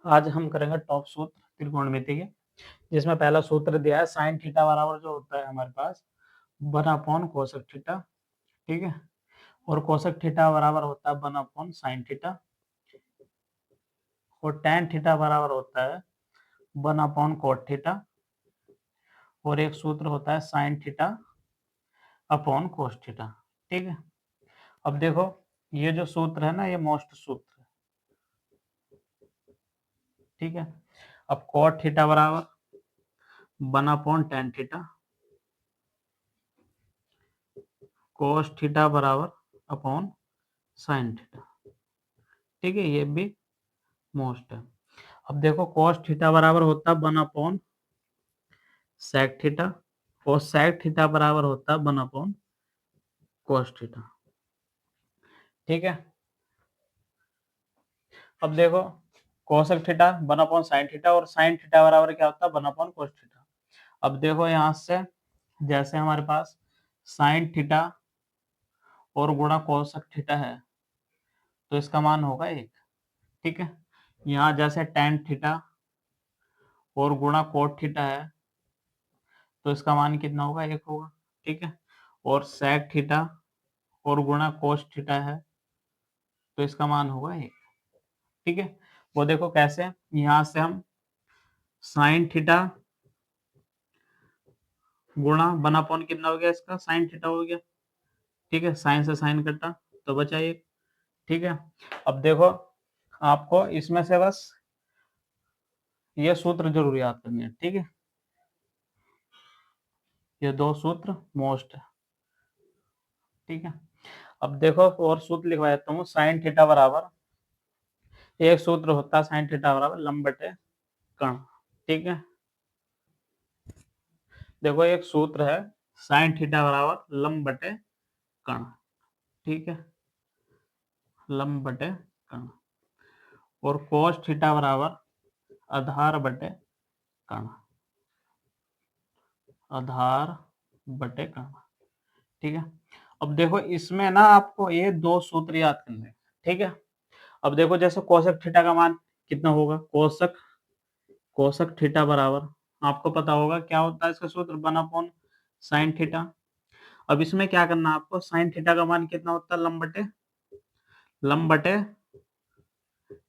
आज हम करेंगे टॉप सूत्र त्रिकोणमिति के, जिसमें पहला सूत्र दिया है साइन थीटा बराबर जो होता है हमारे पास 1 कोसेक थीटा, ठीक है। और कोसेक थीटा बराबर होता है 1 साइन थीटा, और tan थीटा बराबर होता है 1 कोट थीटा, और एक सूत्र होता है sine theta upon cos theta, ठीक है। अब देखो ये जो सूत्र है ना, ये मोस्ट सूत्र है, ठीक है। अब कोट थीटा बराबर 1/tan थीटा, कोस थीटा बराबर अपॉन साइन थीटा, ठीक है। ये भी मोस्ट है। अब देखो कोस थीटा बराबर होता है 1 सेक थीटा, और सेक थीटा बराबर होता है 1 कोस थीटा, ठीक है। अब देखो कोसेक थीटा 1/साइन थीटा, और साइन थीटा बराबर क्या होता है 1/कोस थीटा। अब देखो यहाँ से जैसे हमारे पास साइन थीटा और गुणा कोसेक थीटा है, तो इसका मान होगा 1, ठीक है। यहाँ जैसे tan थीटा और गुणा कोट थीटा है, तो इसका मान कितना होगा 1 होगा, ठीक है। और सेक थीटा और गुणा कोस थीटा है, तो इसका मान होगा 1, ठीक है। वो देखो कैसे, यहाँ से हम साइन थीटा गुणा 1 कितना हो गया, इसका साइन थीटा हो गया, ठीक है। साइन से साइन कटा तो बचा 1, ठीक है। अब देखो आपको इसमें से बस ये सूत्र जरूर याद करनी है, ठीक है। ये 2 सूत्र मोस्ट है, ठीक है। अब देखो और सूत्र लिखवा देता हूँ। साइन थीटा बराबर, एक सूत्र होता है साइन थीटा बराबर लंब बटे कर्ण, ठीक है। देखो एक सूत्र है साइन थीटा बराबर लंब बटे कर्ण, ठीक है, लंब बटे कर्ण। और कोस थीटा बराबर आधार बटे कर्ण, आधार बटे कर्ण, ठीक है। अब देखो इसमें ना आपको ये 2 सूत्र याद करने हैं, ठीक है। अब देखो जैसे कोसेक थीटा का मान कितना होगा, कोसेक कोसेक थीटा बराबर आपको पता होगा क्या होता है इसका सूत्र 1/साइन थीटा। अब इसमें क्या करना है आपको, साइन थीटा का मान कितना होता है लंब बटे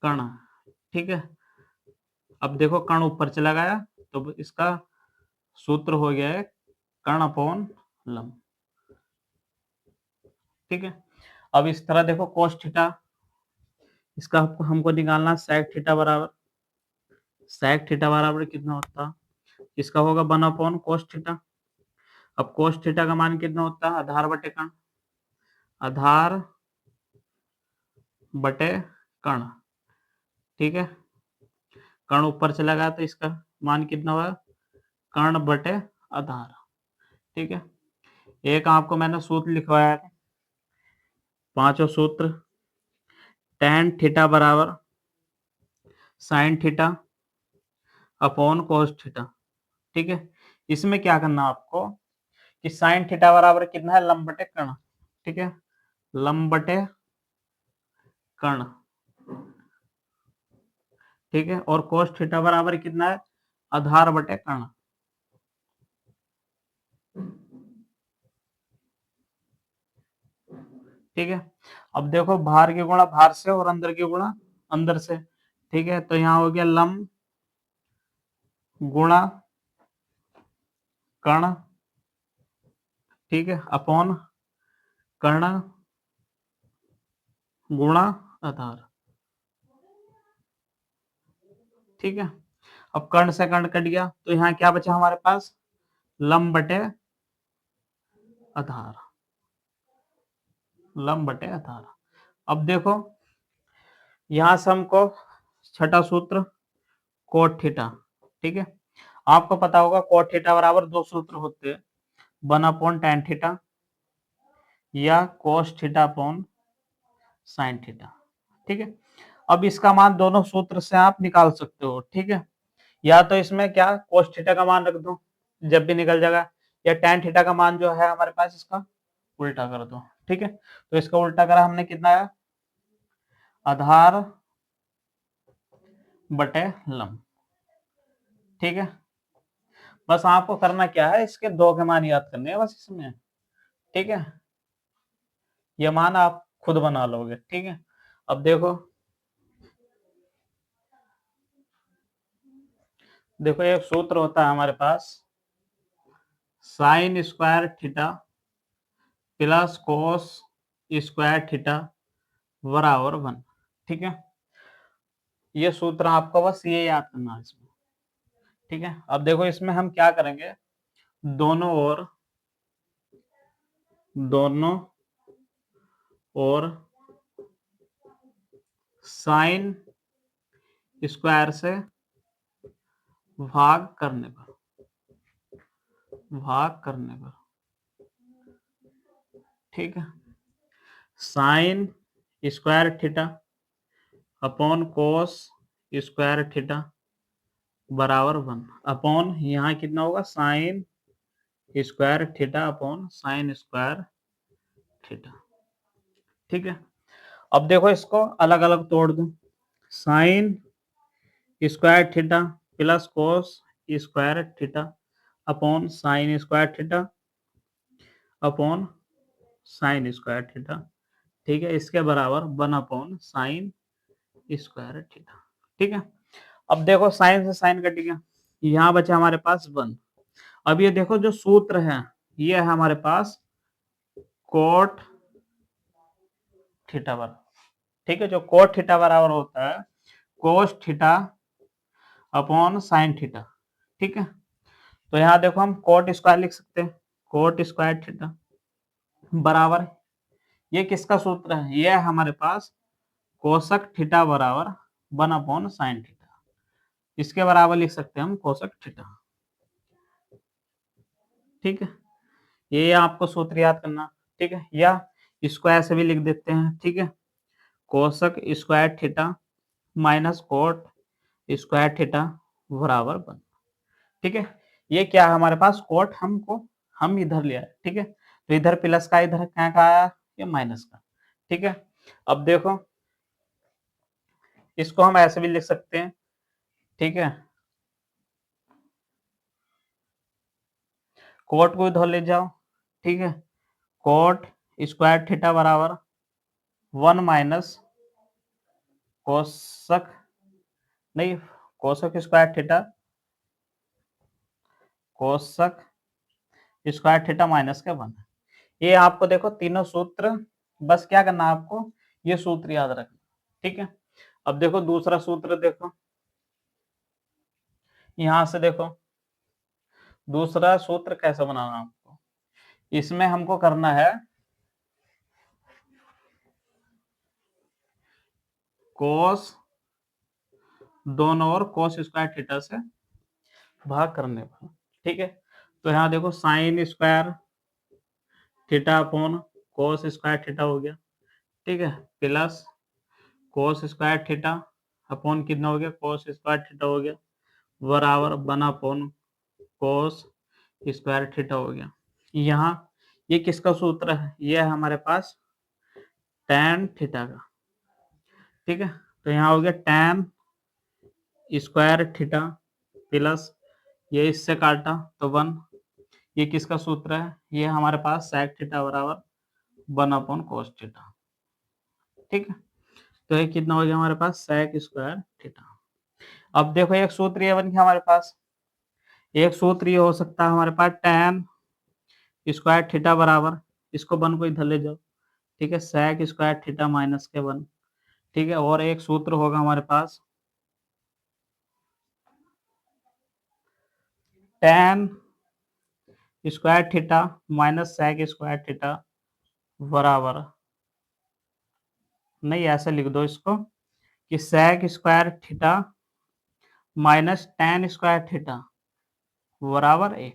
कर्ण, ठीक है। अब देखो कर्ण ऊपर चला गया, तो इसका सूत्र हो गया है कर्ण अपॉन लंब, ठीक है। अब इस तरह देखो कोस थीटा, इसका हमको निकालना सेक थीटा बराबर कितना होता है, इसका होगा 1/कोस थीटा। अब कोस थीटा का मान कितना होता है, आधार बटे कर्ण, आधार बटे कर्ण, ठीक है। कर्ण ऊपर चला गया तो इसका मान कितना हुआ, कर्ण बटे आधार, ठीक है। एक आपको मैंने सूत्र लिखवाया है, पांचों सूत्र, tan थीटा बराबर sine theta upon cos theta, ठीक है। इसमें क्या करना आपको कि साइन थीटा बराबर कितना है लंब बटे कर्ण, ठीक है, लंब बटे कर्ण, ठीक है। और कोस थीटा बराबर कितना है, आधार बटे कर्ण, ठीक है। अब देखो बाहर की गुणा बाहर से और अंदर की गुणा अंदर से, ठीक है। तो यहाँ हो गया लंब गुणा कर्ण, ठीक है, अपॉन कर्ण गुणा आधार, ठीक है। अब कर्ण से कर्ण कट गया, तो यहाँ क्या बचा हमारे पास, लंब बटे आधार, लंब बटे आधार। अब देखो यहां से हमको छठा सूत्र कोट थीटा, ठीक है। आपको पता होगा कोट थीटा बराबर 2 सूत्र होते हैं, 1/tan थीटा या cos theta upon sine theta, ठीक है। अब इसका मान दोनों सूत्र से आप निकाल सकते हो, ठीक है। या तो इसमें क्या कोस थीटा का मान रख दो, जब भी निकल जाएगा, या tan थीटा का मान जो है हमारे पास इसका उल्टा कर दो, ठीक है। तो इसका उल्टा करा हमने कितना है, आधार बटे लंब। ठीक है, बस आपको करना क्या है, इसके 2 के मान याद करने हैं बस इसमें। ठीक है, ये मान आप खुद बना लोगे। ठीक है, अब देखो देखो एक सूत्र होता है हमारे पास, sine square theta plus cos square theta बराबर 1। ठीक है, ये सूत्र आपको बस ये याद करना है इसमें। ठीक है, अब देखो इसमें हम क्या करेंगे, दोनों ओर साइन स्क्वायर से भाग करने पर ठीक है, साइन स्क्वायर थीटा अपॉन कोस स्क्वायर थीटा बराबर 1 अपॉन यहाँ कितना होगा, sign square theta upon sine square theta. ठीक है, अब देखो इसको अलग अलग तोड़ दो, sign square theta plus cos square theta upon sine square theta upon sine square theta. ठीक है, इसके बराबर 1 अपॉन साइन स्क्वायर थीटा। ठीक है, अब देखो साइन से साइन कट गया, यहाँ बचा हमारे पास 1। अब ये देखो जो सूत्र है ये है हमारे पास कोट थीटा बराबर। ठीक है, जो कोट थीटा बराबर होता है cos theta upon sine theta. ठीक है, तो यहाँ देखो हम कोट स्क्वायर लिख सकते हैं, कोट स्क्वायर थीटा बराबर, ये किसका सूत्र है, ये है हमारे पास कोसक थीटा बराबर 1 अपॉन साइन थीटा। इसके बराबर लिख सकते हैं हम कोसक थीटा। ठीक है, ये आपको सूत्र याद करना। ठीक है, या स्क्वायर से भी लिख देते हैं। ठीक है, cosec square theta minus cot square theta बराबर 1। ठीक है, ये क्या है हमारे पास, कोट हम इधर ले आए। ठीक है, तो इधर प्लस का, इधर क्या का आया, ये माइनस का। ठीक है, अब देखो इसको हम ऐसे भी लिख सकते हैं। ठीक है, कोट को इधर ले जाओ। ठीक है, कोट स्क्वायर थीटा बराबर 1 माइनस कोसक, नहीं cosec square theta, cosec square theta minus के 1। ये आपको देखो तीनों सूत्र, बस क्या करना है आपको, ये सूत्र याद रखना। ठीक है, अब देखो दूसरा सूत्र देखो, यहां से देखो दूसरा सूत्र कैसे बनाना आपको, इसमें हमको करना है कोस, दोनों ओर कोस स्क्वायर थीटा से भाग करने पर। ठीक है, तो यहाँ देखो साइन स्क्वायर थीटा अपॉन कोस स्क्वायर थीटा हो गया। ठीक है, plus cos square theta upon कितना हो गया, कोस स्क्वायर थीटा हो गया बराबर 1 अपॉन कोस स्क्वायर थीटा हो गया। यहाँ ये किसका सूत्र है, ये है हमारे पास tan थीटा का। ठीक है, तो यहाँ हो गया tan स्क्वायर थीटा प्लस ये इससे काटा तो 1, ये किसका सूत्र है, ये हमारे पास sec थीटा बराबर 1 अपॉन कोस थीटा। ठीक है, तो ये कितना हो गया हमारे पास sec स्क्वायर थीटा। अब देखो एक सूत्र ये बन गया हमारे पास, एक सूत्र ये हो सकता है हमारे पास tan स्क्वायर थीटा बराबर, इसको 1 को इधर ले जाओ। ठीक है, sec स्क्वायर थीटा माइनस के 1। ठीक है, और एक सूत्र होगा हमारे पास tan square theta minus sec square theta बराबर, नहीं ऐसे लिख दो इसको कि sec square theta minus tan square theta बराबर 1।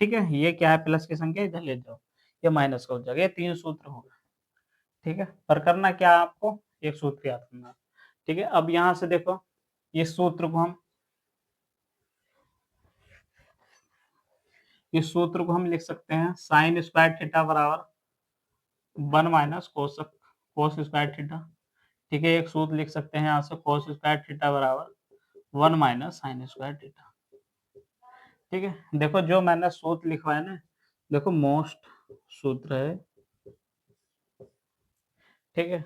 ठीक है, ये क्या है, प्लस की संख्या इधर ले जाओ, ये माइनस का हो जाएगा। ये 3 सूत्र होगा। ठीक है, पर करना क्या है आपको, एक सूत्र याद करना। ठीक है, अब यहां से देखो इस सूत्र को हम लिख सकते हैं साइन स्क्वायर थीटा बराबर 1 माइनस कोस स्क्वायर थीटा। ठीक है, एक सूत्र लिख सकते हैं यहाँ से कोस स्क्वायर थीटा बराबर 1 माइनस साइन स्क्वायर थीटा। ठीक है, देखो जो मैंने सूत्र लिखवाया ना, देखो मोस्ट सूत्र है, ठीक है,